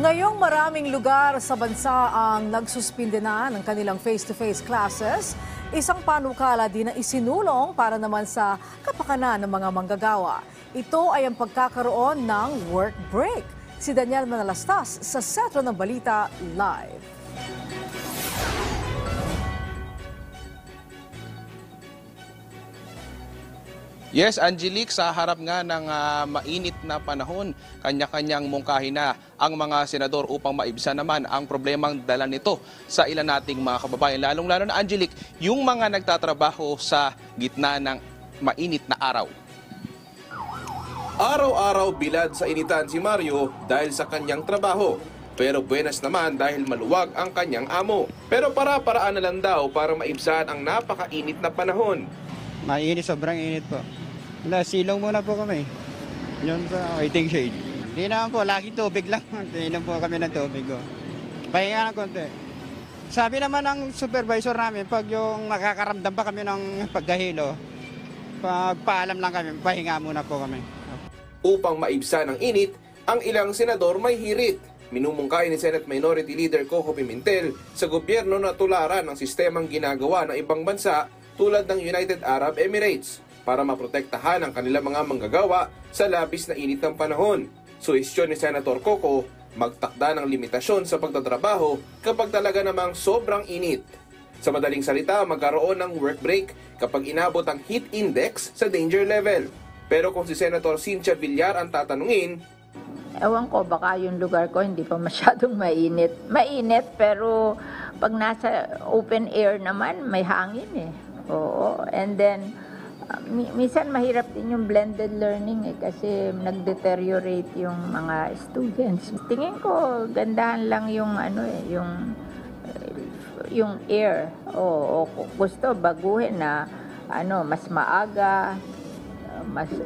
Ngayong maraming lugar sa bansa ang nagsuspinde na ng kanilang face-to-face classes, isang panukala din na isinulong para naman sa kapakanan ng mga manggagawa. Ito ay ang pagkakaroon ng work break. Si Daniel Manalastas sa Sentro ng Balita Live. Yes, Angelique, sa harap nga ng mainit na panahon, kanya-kanyang mungkahi na ang mga senador upang maibsan naman ang problemang dala nito sa ilan nating mga kababayan. Lalong-lalo na, Angelique, yung mga nagtatrabaho sa gitna ng mainit na araw. Araw-araw bilad sa initan si Mario dahil sa kanyang trabaho. Pero buenas naman dahil maluwag ang kanyang amo. Pero para-paraan na lang daw para maibsan ang napakainit na panahon. Mainit, sobrang init po. Wala, silong muna po kami. Yun sa waiting shade. Hindi naman po, lagi tubig lang. Inom po kami ng tubig. Pahinga ng konti. Sabi naman ng supervisor namin, pag yung makakaramdam pa kami ng paghahilo, pagpaalam lang kami, pahinga muna po kami. Upang maibsan ang init, ang ilang senador may hirit. Minumungkay ni Senate Minority Leader Coco Pimentel sa gobyerno na tularan ang sistemang ginagawa ng ibang bansa tulad ng United Arab Emirates para maprotektahan ang kanilang mga manggagawa sa labis na init ng panahon. Suhestyon ni Senator Coco, magtakda ng limitasyon sa pagtatrabaho kapag talaga namang sobrang init. Sa madaling salita, magkaroon ng work break kapag inabot ang heat index sa danger level. Pero kung si Senator Cynthia Villar ang tatanungin, ewan ko, baka yung lugar ko hindi pa masyadong mainit. Mainit, pero pag nasa open air naman, may hangin eh. Oo, and then, minsan mahirap din yung blended learning kasi nag-deteriorate yung mga students. Tingin ko, gandahan lang yung yung air. O gusto baguhin na mas maaga.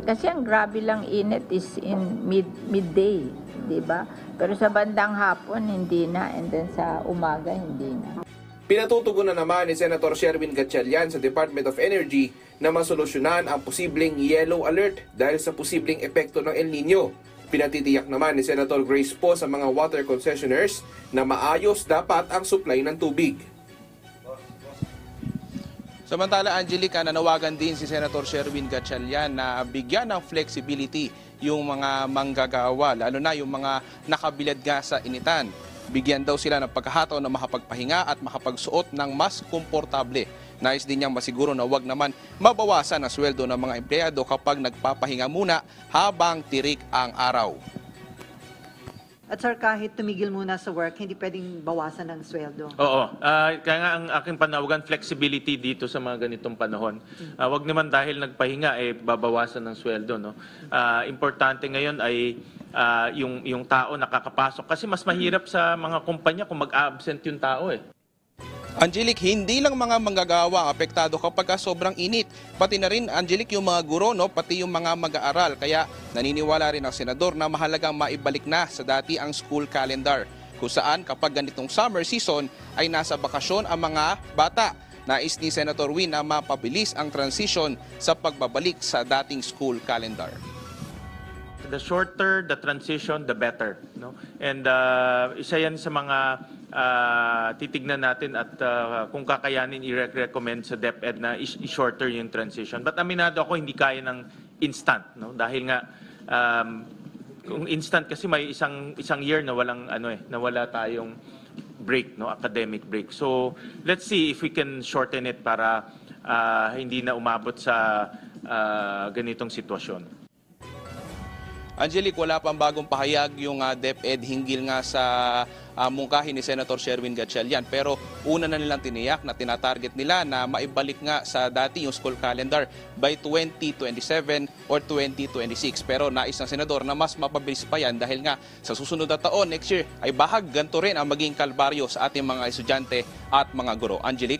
Kasi ang grabe lang init is in midday, di ba? Pero sa bandang hapon, hindi na. And then sa umaga, hindi na. pinatutugunan naman ni Senator Sherwin Gatchalian sa Department of Energy na masolusyonan ang posibleng yellow alert dahil sa posibleng epekto ng El Nino. Pinatitiyak naman ni Senator Grace Poe sa mga water concessionaires na maayos dapat ang supply ng tubig. Samantala, Angelica, nanawagan din si Senator Sherwin Gatchalian na bigyan ng flexibility yung mga manggagawa, lalo na yung mga nakabilad nga sa initan. Bigyan daw sila ng pagkakataon na makapagpahinga at makapagsuot ng mas komportable. Nais din niyang masiguro na wag naman mabawasan ang sweldo ng mga empleyado kapag nagpapahinga muna habang tirik ang araw. At sir, kahit tumigil muna sa work, hindi pwedeng bawasan ng sweldo. Oo. Kaya nga ang aking panawagan, flexibility dito sa mga ganitong panahon. Wag naman dahil nagpahinga, babawasan ng sweldo. No? Importante ngayon ay yung tao nakakapasok. Kasi mas mahirap sa mga kumpanya kung mag-absent yung tao Angelic, hindi lang mga manggagawa apektado kapag sobrang init. Pati na rin, Angelic, yung mga guro, no? Pati yung mga mag-aaral. Kaya naniniwala rin ang senador na mahalagang maibalik na sa dati ang school calendar. Kung saan kapag ganitong summer season ay nasa bakasyon ang mga bata. Nais ni Senator Win na mapabilis ang transition sa pagbabalik sa dating school calendar. The shorter the transition, the better. No? And isa yan sa mga titignan natin at kung kakayanin i-recommend sa DepEd na i-shorter yung transition. But aminado ako hindi kaya ng instant. No? Dahil nga, kung instant kasi may isang year na walang na wala tayong break, no? Academic break. So let's see if we can shorten it para hindi na umabot sa ganitong sitwasyon. Angelic, wala pang bagong pahayag yung DepEd hinggil nga sa mungkahi ni Senator Sherwin Gatchalian. Pero una na nilang tiniyak na tinatarget nila na maibalik nga sa dati yung school calendar by 2027 or 2026. Pero nais ng senador na mas mapabilis pa yan dahil nga sa susunod na taon, next year, ay bahag ganito rin ang maging kalbaryo sa ating mga estudyante at mga guro. Angelic?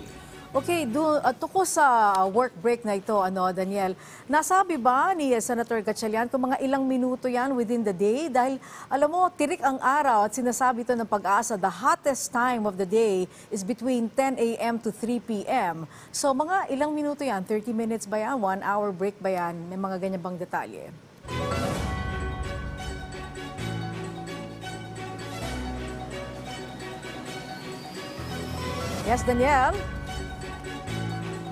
Okay, tungkol sa work break na ito, Daniel, nasabi ba ni Senator Gatchalian kung mga ilang minuto yan within the day? Dahil alam mo, tirik ang araw at sinasabi ito ng Pag-asa, the hottest time of the day is between 10 a.m. to 3 p.m. So mga ilang minuto yan? 30 minutes ba yan? 1 hour break ba yan? May mga ganyan bang detalye? Yes, Daniel?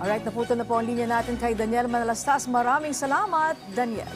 Alright, naputo na po ang linya natin kay Daniel Manalastas. Maraming salamat, Daniel.